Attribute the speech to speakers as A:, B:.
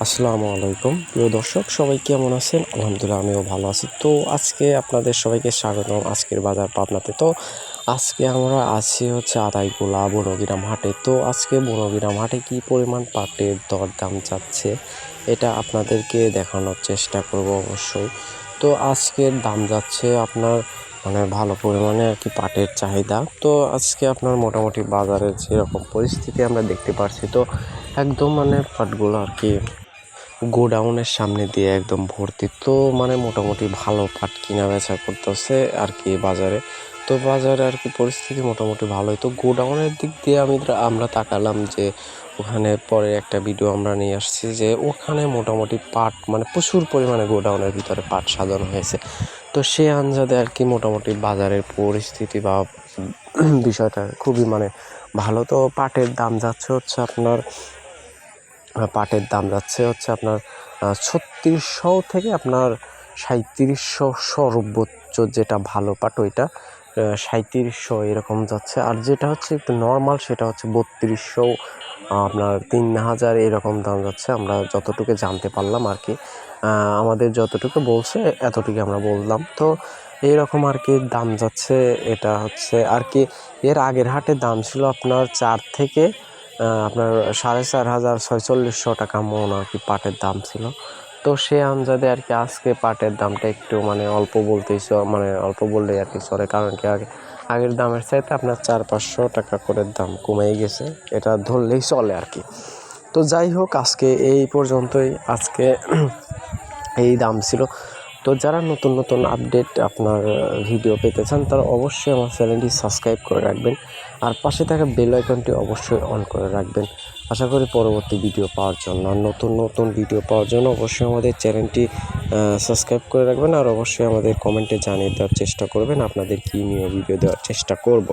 A: আসসালামু আলাইকুম প্রিয় দর্শক, সবাই কেমন আছেন? আলহামদুলিল্লাহ, আমিও ভালো আছি। তো আজকে আপনাদের সবাইকে স্বাগতম আজকের বাজার পাবনাতে। তো আজকে আমরা আছি হচ্ছে আদাইকুলা বনগ্রাম হাটে। তো আজকে বনগ্রাম হাটে কী পরিমাণ পাটের দরদাম যাচ্ছে এটা আপনাদেরকে দেখানোর চেষ্টা করব অবশ্যই। তো আজকের দাম যাচ্ছে আপনার ভালো পরিমাণে আর কি পাটের চাহিদা। তো আজকে আপনার মোটামুটি বাজারের যেরকম পরিস্থিতি আমরা দেখতে পাচ্ছি, তো একদম পাটগুলো আর কি গোডাউনের সামনে দিয়ে একদম ভর্তি। তো মোটামুটি ভালো পাট কিনা বেচা করতেছে আর কি বাজারে। তো বাজারে আর কি পরিস্থিতি মোটামুটি ভালোই। তো গোডাউনের দিক দিয়ে আমরা তাকালাম যে ওখানে পরে একটা ভিডিও আমরা নিয়ে আসছি যে ওখানে মোটামুটি পাট প্রচুর পরিমাণে গোডাউনের ভিতরে পাট সাজানো হয়েছে। তো সে আন্দাজে আর কি মোটামুটি বাজারের পরিস্থিতি বা বিষয়টা খুবই ভালো। তো পাটের দাম যাচ্ছে হচ্ছে আপনার 3600 থেকে আপনার 3700, সর্বোচ্চ যেটা ভালো পাট ওইটা 3700 এরকম যাচ্ছে। আর যেটা হচ্ছে একটু নর্মাল সেটা হচ্ছে 3200, আপনার 3000 এরকম দাম যাচ্ছে। আমরা যতটুকু জানতে পারলাম আর কি, আমাদের যতটুকু বলছে এতটুকু আমরা বললাম। তো এইরকম আর কি দাম যাচ্ছে। এটা হচ্ছে আর কি এর আগের হাটে দাম ছিল আপনার 4 থেকে আপনার 4500, 4600 টাকা মন আর কি পাটের দাম ছিল। তো সে আন্দাজে আর কি আজকে পাটের দামটা একটু অল্প বলতেই অল্প বললেই আর কি চলে, কারণ কি আগের দামের চাইতে আপনার 400-500 টাকা করে দাম কমে গেছে, এটা ধরলেই চলে আর কি। তো যাই হোক, আজকে এই পর্যন্তই। আজকে এই দাম ছিল। তো যারা নতুন নতুন আপডেট আপনার ভিডিও পেতে চান তারা অবশ্যই আমার চ্যানেলটি সাবস্ক্রাইব করে রাখবেন, আর পাশে থাকা বেল আইকনটি অবশ্যই অন করে রাখবেন। আশা করি পরবর্তী ভিডিও পাওয়ার জন্য আর নতুন নতুন ভিডিও পাওয়ার জন্য অবশ্যই আমাদের চ্যানেলটি সাবস্ক্রাইব করে রাখবেন, আর অবশ্যই আমাদের কমেন্টে জানিয়ে দেওয়ার চেষ্টা করবেন আপনাদের কী নিয়ে ভিডিও দেওয়ার চেষ্টা করব।